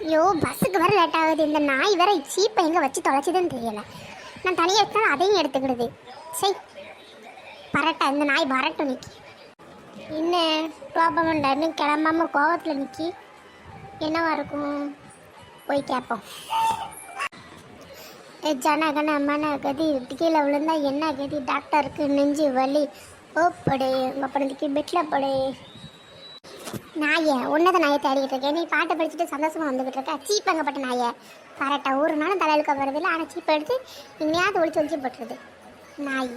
ஐயோ பஸ்ஸுக்கு வர லேட் ஆகுது. இந்த நாய் வேற சீப்பை எங்கே வச்சு தொலைச்சிதுன்னு தெரியல. நான் தனியாக எடுத்தாலும் அதையும் எடுத்துக்கிடுது. சரி பரட்டா இந்த நாய் பரட்டும் நிற்கி. என்ன டோப்பமண்டான்னு கிளம்பாம கோவத்தில் நிற்கி. என்னவா இருக்கும் போய் கேட்போம். ஜனகன மன கதி கீழே விழுந்தா என்ன கதி, டாக்டருக்கு நெஞ்சு வலி, ஓப்படே உங்கள் படத்துக்கு பெட்டில் படே. நாயை உன்னத நாயை தேடிக்கிட்டு இருக்கேன். நீ பாட்டை படிச்சுட்டு சந்தோஷமாக வந்துக்கிட்டு இருக்க. சீப்பங்கப்பட்ட நாயை கரெக்டா ஒரு நாளும் தலையிலுக்க வருதில்லை. ஆனால் சீப்பை எடுத்து இங்கேயாவது ஒழிச்சு போட்டுருது. நாய்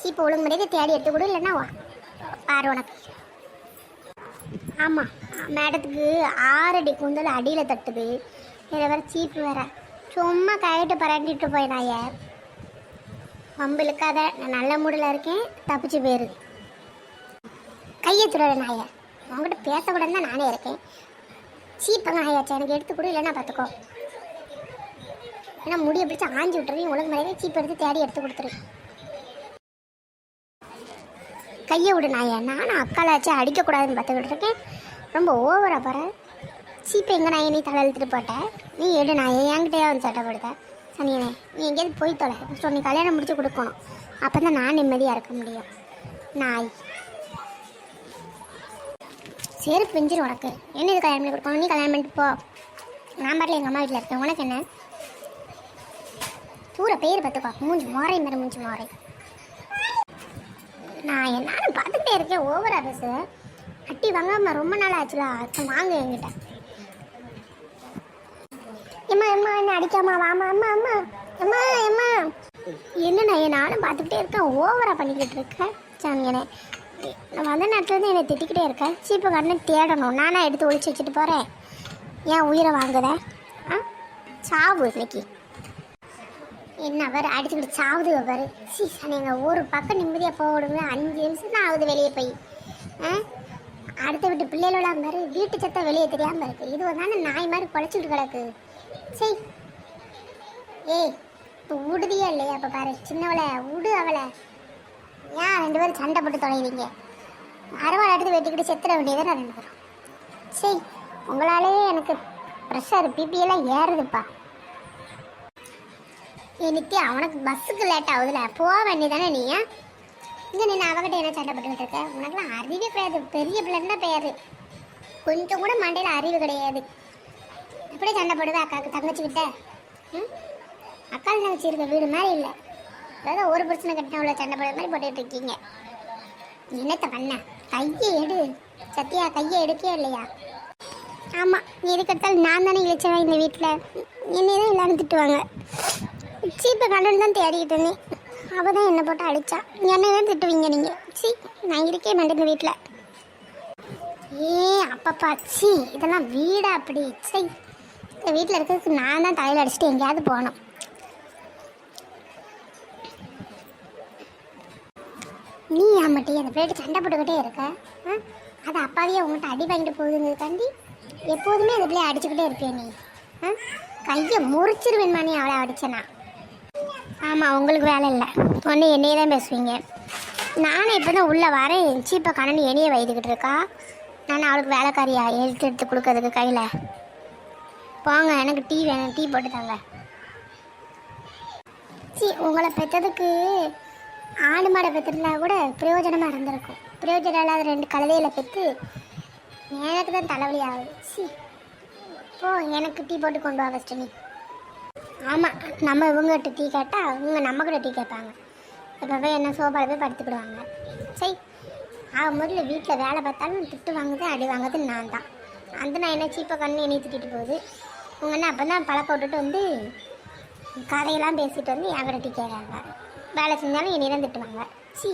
சீப்பை ஒழுங்கு முறையை தேடி எடுத்து கொடு, இல்லைன்னா பாரு உனக்கு. ஆமாம் மேடத்துக்கு 6 அடி கூந்தல் அடியில் தட்டுது. வேறு வேறு சீப்பு வேற சும்மா கையிட்டு பரட்டிட்டு போய் நாயை வம்பிழுக்காத. நான் நல்ல மூடில் இருக்கேன், தப்பிச்சு போயிரு. கையை துற நாயை உங்ககிட்ட பேசக்கூடாதுன்னு தான் நானே இருக்கேன். சீப்பங்க நாயாச்சா எனக்கு எடுத்து கொடு, இல்லைன்னா பார்த்துக்கோ. ஏன்னா முடியை பிடிச்சி ஆஞ்சி விட்டுறேன். உலக மாதிரியே சீப் எடுத்து தேடி எடுத்து கொடுத்துரு. கையை விடு நாயை. நானும் அக்காலாச்சு அடிக்கக்கூடாதுன்னு பார்த்துக்கிட்டு இருக்கேன். ரொம்ப ஓவராக பாரு. சீப்பை எங்கே நாயை நீ தலை இழுத்துட்டு போட்ட. நீ எடு நாயை என்கிட்டயே வந்து சட்டைப்படுத்த. சனியனே நீ எங்கேயாவது போய் தொலை. ஸோ நீ கல்யாணம் முடிச்சு கொடுக்கணும். அப்போ தான் நான் நிம்மதியாக இருக்க முடியும். நாய் செருப்பு பிஞ்சிரும் உனக்கு. என்ன இது கல்யாணம் பண்ணி கொடுக்கணும்? நீ கல்யாணம் பண்ணிட்டு போ. நான் பாட்டில் எங்கள் அம்மா வீட்டில் இருக்கேன். உனக்கு என்ன தூர பேர் பார்த்துக்கோ. மூஞ்சி மோரை மேலே மூஞ்சி மோரை. நான் என்னாலும் பார்த்துக்கிட்டே இருக்கேன். ஓவரா பேசு. அட்டி வாங்காம ரொம்ப நாள் ஆச்சுலா. வாங்க என்கிட்ட. எம்மா எம்மா என்ன அடிக்காமா வாமா. அம்மா அம்மா அம்மா அம்மா என்ன நானும் பார்த்துக்கிட்டே இருக்கேன். ஓவரா பண்ணிக்கிட்டு இருக்கேன். சாமியனே நான் வந்த நேரத்துலேருந்து என்னை திட்டிக்கிட்டே இருக்கேன். சீப்பை கண்ணு தேடணும். நானா எடுத்து ஒழிச்சு வச்சுட்டு போகிறேன். ஏன் உயிரை வாங்குத? சாவு இன்னைக்கு என்ன வேறு அடிச்சுக்கிட்டு சாவுது பாரு. சி நீங்கள் ஒரு பக்கம் நிம்மதியாக போடுங்க. 5 நிமிஷம் தான் ஆகுது வெளியே போய். அடுத்த வீட்டு பிள்ளைகளோட மாதிரி வீட்டு சத்தை வெளியே தெரியாமல் இருக்குது. இது ஒரு நாள் நாய் மாதிரி குழைச்சிட்டு கிடக்கு. சரி ஏய் இப்போ விடுதியா இல்லையா? அப்போ பாரு சின்னவளை விடு அவளை. ஏன் 2 பேரும் சண்டை போட்டு தொலைவீங்க? அறுவாள் எடுத்து வெட்டிக்கிட்டு செத்துற வேண்டியதான் 2 பேரும். சரி உங்களாலே எனக்கு ப்ரெஷர் பிபியெல்லாம் ஏறுதுப்பா. எனக்கு அவனுக்கு பஸ்ஸுக்கு லேட் ஆகுதுல, போக வேண்டியதானே நீ? இங்கே நீ அவகிட்ட என்ன சண்டை போட்டுக்கிட்டு இருக்க? உனக்குலாம் அறிவே கிடையாது. பெரிய பிள்ளைன்னா பெயர் கொஞ்சம் கூட மண்டையில் அறிவு கிடையாது. அப்படியே சண்டை போடுவேன் அக்காவுக்கு தங்கச்சிக்கிட்ட. அக்காள் தங்கச்சி இருக்க வீடு மாதிரி இல்லை. அதாவது ஒரு பிரச்சனை கட்டின உள்ள சண்டை போடுற மாதிரி போட்டுட்டு இருக்கீங்க. என்னத்த பண்ண? கையை எடு சத்தியா. கையை எடுக்கவே இல்லையா? ஆமாம் நீ எதுக்கெடுத்தாலும் நான் தானே இழைச்சவன் இந்த வீட்டில். என்னை தான் எல்லாரும் திட்டுவாங்க. சீப்பை கண்டு தான் தேடிக்கிட்டு இருந்தேன். அவள் தான் என்னை போட்டு அடித்தா. என்னை தான் திட்டுவீங்க நீங்கள். சி நான் இருக்கே மாட்டேன் இந்த வீட்டில். அப்பப்பா சி இதெல்லாம் வீடா அப்படி? சரி இந்த வீட்டில் இருக்கிறதுக்கு நான் தான் தலையில் அடிச்சுட்டு எங்கேயாவது போகணும். நீ ஆமாட்டி அந்த பிளேட்டு சண்டை போட்டுக்கிட்டே இருக்க. அது அப்பாவே உங்கள்கிட்ட அடி வாங்கிட்டு போகுதுங்கிறதுக்காண்டி எப்போதுமே அந்த பிள்ளைய அடிச்சுக்கிட்டே இருப்பேன் நீ. கையை முறிச்சிருவேன்மா நீ அவளை அடிச்சேனா. ஆமாம் உங்களுக்கு வேலை இல்லை. ஒன்று என்னையே தான் பேசுவீங்க. நானும் இப்போ தான் உள்ளே வரேன். சீப்பை கண்ணு என்னையே வைத்துக்கிட்டு இருக்கா. நான் அவளுக்கு வேலைக்காரியா எடுத்து கொடுக்கறதுக்கு கையில். போங்க எனக்கு டீ வேணும். டீ போட்டு தாங்க. சி உங்களை பெற்றதுக்கு ஆடு மாடை பெற்றுருந்தா கூட பிரயோஜனமாக இருந்திருக்கும். பிரயோஜனம் இல்லாத 2 கழுதையில் பெற்று எனக்கு தான் தலைவலி ஆகுது. சி போ எனக்கு டீ போட்டு கொண்டு வா ஃபஸ்ட்டு நீ. ஆமாம் நம்ம இவங்ககிட்ட டீ கேட்டால் அவங்க நம்மக்கிட்ட டீ கேட்பாங்க. இப்போ போய் என்ன சோபாவில் போய் படுத்துக்கிடுவாங்க. சரி முதல்ல வீட்டில் வேலை பார்த்தாலும் திட்டு வாங்குது அடி வாங்குது நான் தான். அந்த நான் என்ன சீப்பை கண்ணு என்னை திட்டிட்டு போகுது. உங்கள் என்ன அப்போ தான் பழக்க விட்டுட்டு வந்து கதையெல்லாம் பேசிட்டு வந்து என்கிட்ட டீ கேட்குறாங்க. வேலை செஞ்சாலும் என்னை தான் திட்டுவாங்க. சி